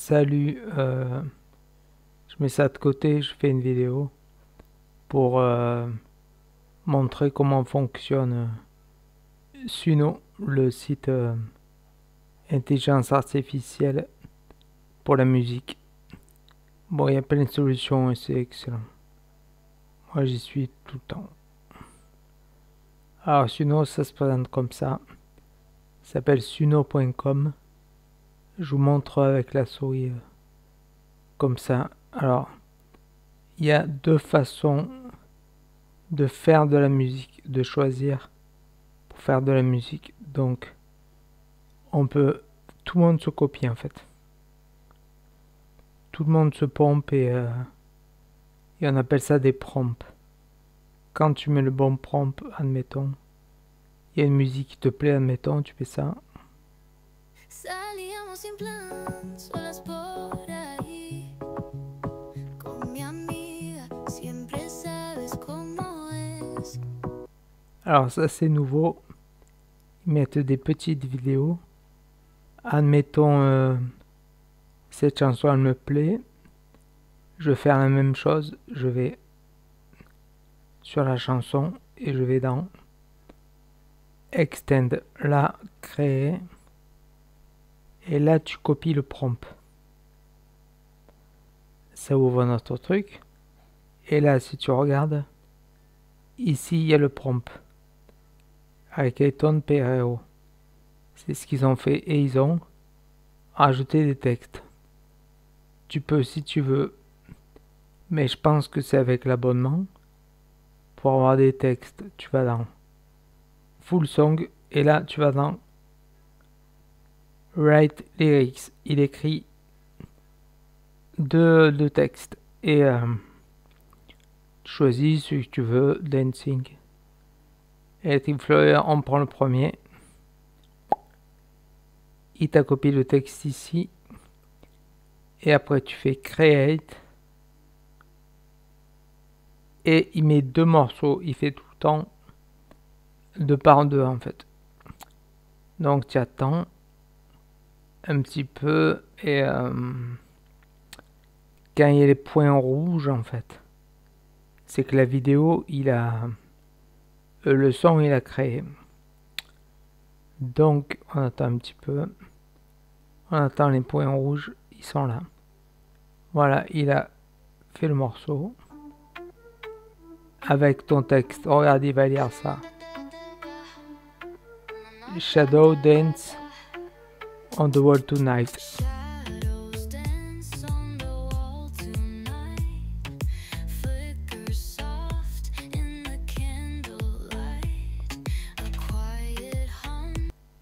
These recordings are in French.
Salut, je mets ça de côté, je fais une vidéo pour montrer comment fonctionne Suno, le site intelligence artificielle pour la musique. Bon, il y a plein de solutions et c'est excellent. Moi, j'y suis tout le temps. Alors, Suno, ça se présente comme ça. Ça s'appelle suno.com. Je vous montre avec la souris comme ça. Alors, il y a deux façons de faire de la musique, de choisir pour faire de la musique. Donc, tout le monde se copie en fait. Tout le monde se pompe et on appelle ça des prompts. Quand tu mets le bon prompt, admettons, il y a une musique qui te plaît, admettons, tu fais ça. Alors ça c'est nouveau. Ils mettent des petites vidéos. Admettons, cette chanson elle me plaît. Je vais faire la même chose. Je vais sur la chanson et je vais dans Extend, là, créer. Et là tu copies le prompt. Ça ouvre notre truc. Et là si tu regardes, ici il y a le prompt. Avec Ayton Perero. C'est ce qu'ils ont fait et ils ont rajouté des textes. Tu peux si tu veux, mais je pense que c'est avec l'abonnement. Pour avoir des textes, tu vas dans Full Song et là tu vas dans Write Lyrics. Il écrit deux textes et tu choisis celui que tu veux, Dancing. Electric Flower, on prend le premier. Il t'a copié le texte ici. Et après tu fais Create. Et il met deux morceaux. Il fait tout le temps 2 par 2 en fait. Donc tu attends un petit peu. Et quand il y a les points rouges en fait, c'est que la vidéo, le son il a créé. Donc on attend un petit peu. On attend les points rouges, ils sont là. Voilà, il a fait le morceau avec ton texte. Regarde, il va lire ça. Shadow dance on the wall tonight.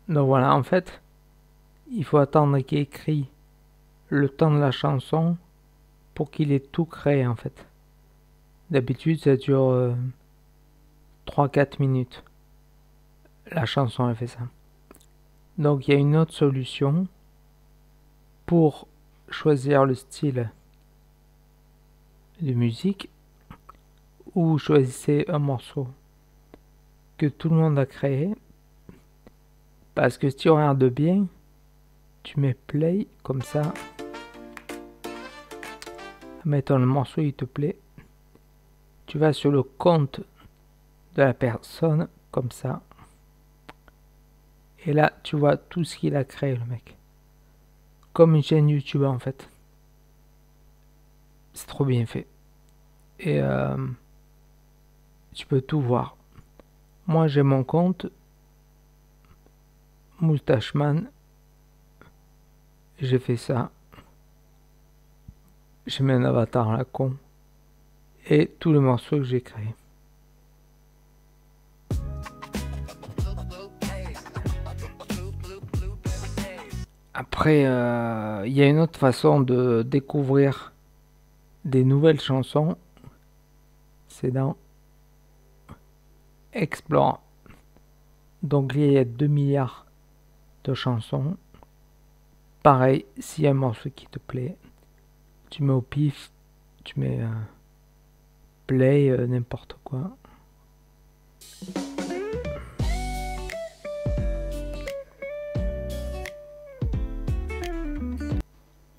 Donc voilà, en fait, il faut attendre qu'il ait écrit le temps de la chanson pour qu'il ait tout créé en fait. D'habitude, ça dure 3-4 minutes. La chanson, elle fait ça. Donc il y a une autre solution pour choisir le style de musique ou choisissez un morceau que tout le monde a créé. Parce que si tu regardes bien, tu mets play comme ça. Mettons le morceau, il te plaît. Tu vas sur le compte de la personne comme ça. Et là, tu vois tout ce qu'il a créé, le mec. Comme une chaîne YouTube, en fait. C'est trop bien fait. Et tu peux tout voir. Moi, j'ai mon compte Moustachman. J'ai fait ça. J'ai mis un avatar à la con. Et tous les morceaux que j'ai créés. Après, il y a une autre façon de découvrir des nouvelles chansons. C'est dans Explore. Donc il y a 2 milliards de chansons. Pareil, s'il y a un morceau qui te plaît, tu mets au pif, tu mets play, n'importe quoi.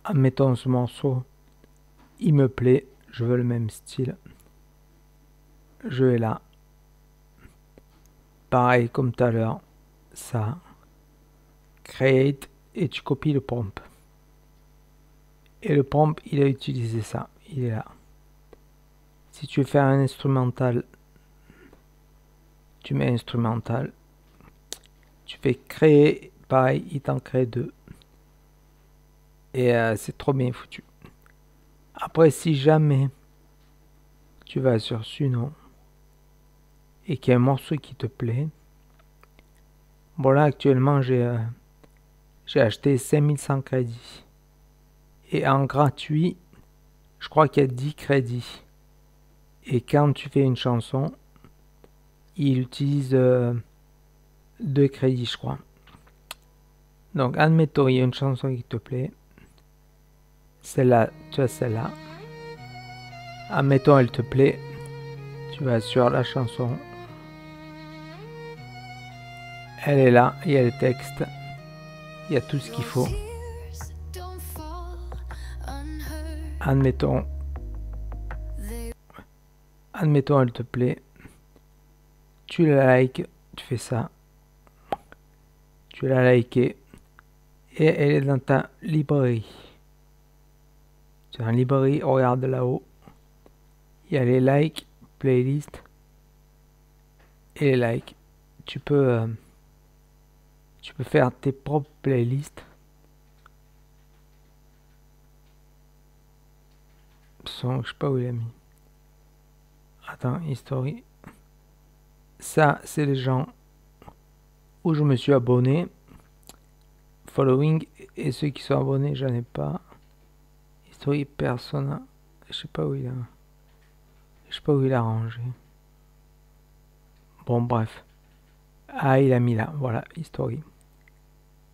admettons ce morceau, il me plaît, je veux le même style. Je vais là. Pareil comme tout à l'heure, ça. Create et tu copies le prompt. Et le prompt, il a utilisé ça, il est là. Si tu veux faire un instrumental, tu mets instrumental. Tu fais créer, pareil, il t'en crée deux. Et c'est trop bien foutu. Après, si jamais tu vas sur Suno et qu'il y a un morceau qui te plaît, bon là actuellement j'ai acheté 5100 crédits. Et en gratuit, je crois qu'il y a 10 crédits. Et quand tu fais une chanson, il utilise 2 crédits, je crois. Donc, admettons, il y a une chanson qui te plaît. Celle-là, tu as celle-là. Admettons, elle te plaît. Tu vas sur la chanson. Elle est là, il y a le texte. Il y a tout ce qu'il faut. Admettons, elle te plaît. Tu la likes, tu fais ça. Tu l'as liké. Et elle est dans ta librairie. Tu as une librairie, regarde là-haut. Il y a les likes, playlist. Et les likes. Tu peux faire tes propres playlists. Son, je sais pas où il a mis. Attends, history. Ça, c'est les gens où je me suis abonné. Following. Et ceux qui sont abonnés, j'en ai pas. History persona. Je sais pas où il a rangé. Bon, bref. Ah, il a mis là. Voilà, history.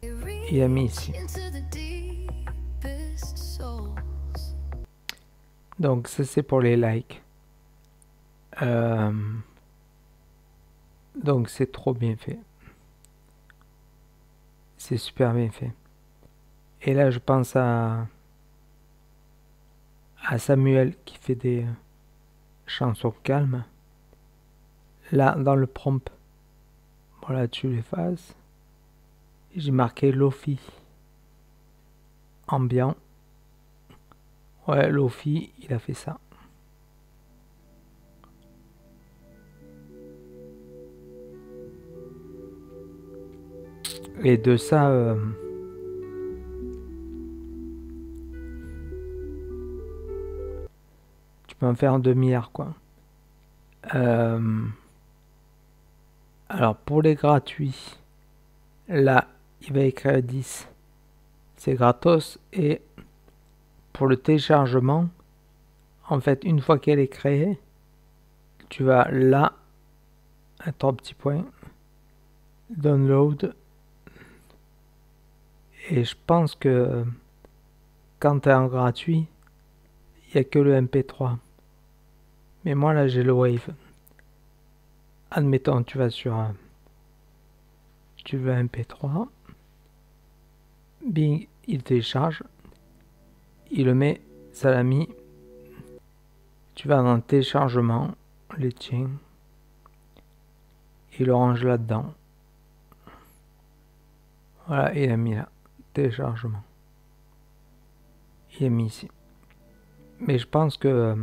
Il a mis ici. Donc ça c'est pour les likes. Donc c'est trop bien fait. C'est super bien fait. Et là je pense à Samuel qui fait des chansons calmes. Là dans le prompt, voilà, tu l'effaces. J'ai marqué Lofi. Ambiant. Ouais, Lofi, il a fait ça. Et de ça, tu peux en faire un demi-heure, quoi. Alors, pour les gratuits, là, il va écrire 10. C'est gratos. Et pour le téléchargement, en fait, une fois qu'elle est créée, tu vas là, un 3 petits points, download. Et je pense que quand tu es en gratuit, il n'y a que le MP3. Mais moi là j'ai le Wave. Admettons, tu vas sur tu veux un MP3. Bing, il télécharge. Il le met, ça l'a mis. Tu vas dans téléchargement, les tiens. Il le range là-dedans. Voilà, il a mis là. Téléchargement. Il est mis ici. Mais je pense que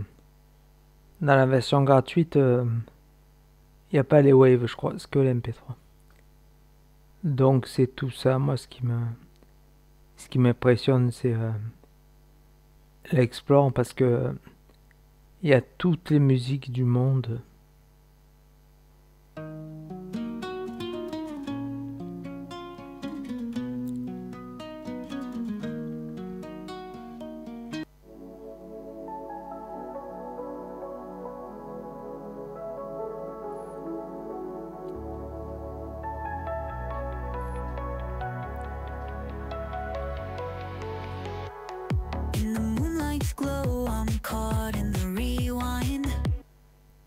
dans la version gratuite, il n'y a pas les waves, je crois, c'est que les MP3. Donc c'est tout ça. Moi, ce qui m'impressionne, c'est l'Explore parce que il y a toutes les musiques du monde.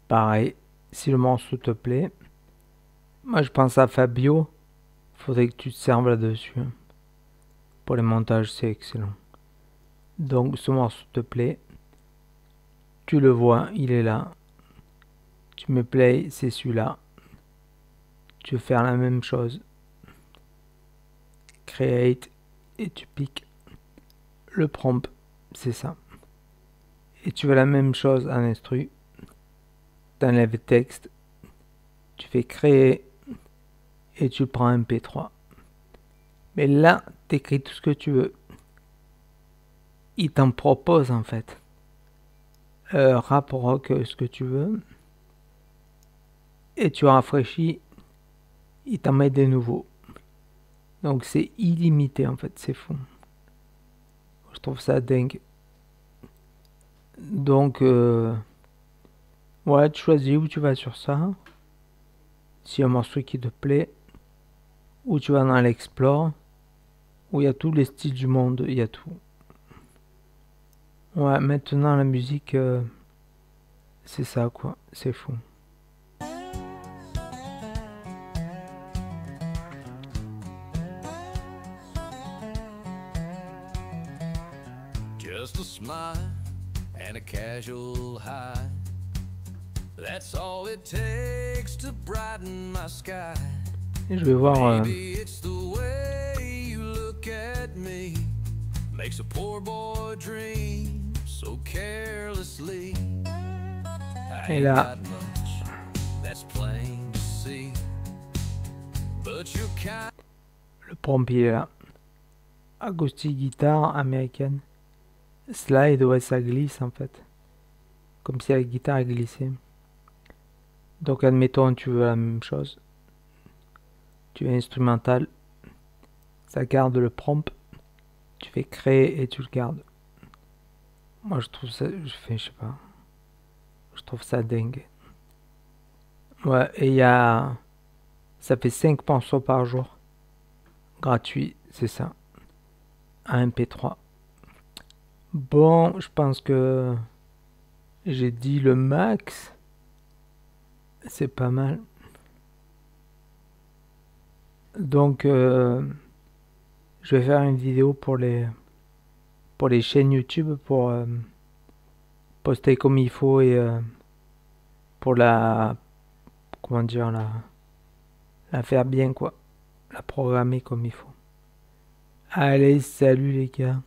Pareil, si le morceau te plaît, moi je pense à Fabio, faudrait que tu te serves là-dessus. Pour les montages, c'est excellent. Donc ce morceau te plaît, tu le vois, il est là. Tu mets play, c'est celui-là. Tu veux faire la même chose. Create et tu piques le prompt, c'est ça. Et tu veux la même chose en instru. T'enlèves texte, tu fais créer et tu prends un MP3. Mais là, t'écris tout ce que tu veux. Il t'en propose en fait. Rap, rock, ce que tu veux. Et tu rafraîchis, il t'en met des nouveaux. Donc c'est illimité en fait, c'est fou. Je trouve ça dingue. Donc, ouais, tu choisis où tu vas sur ça. Si y a un morceau qui te plaît, ou tu vas dans l'Explore, où il y a tous les styles du monde, il y a tout. Ouais, maintenant la musique, c'est ça quoi, c'est fou. Just a smile and a casual high. That's all it takes to brighten my sky. Et je vais voir. Maybe it's the way you look at me. Makes a poor boy dream so carelessly. I Et ain't là, got much, that's plain to see. But you're kind. le prompt il est là. Acoustique guitare américaine. Slide, ouais, ça glisse en fait. Comme si la guitare glissait. Donc admettons, tu veux la même chose. Tu es instrumental. Ça garde le prompt. Tu fais créer et tu le gardes. Moi je trouve ça, je sais pas. Je trouve ça dingue. Ouais, et il y a. Ça fait 5 morceaux par jour. Gratuit, c'est ça. Un MP3. Bon, je pense que j'ai dit le max. C'est pas mal. Donc, je vais faire une vidéo pour les chaînes YouTube pour poster comme il faut et pour comment dire, la faire bien quoi. La programmer comme il faut. Allez, salut les gars.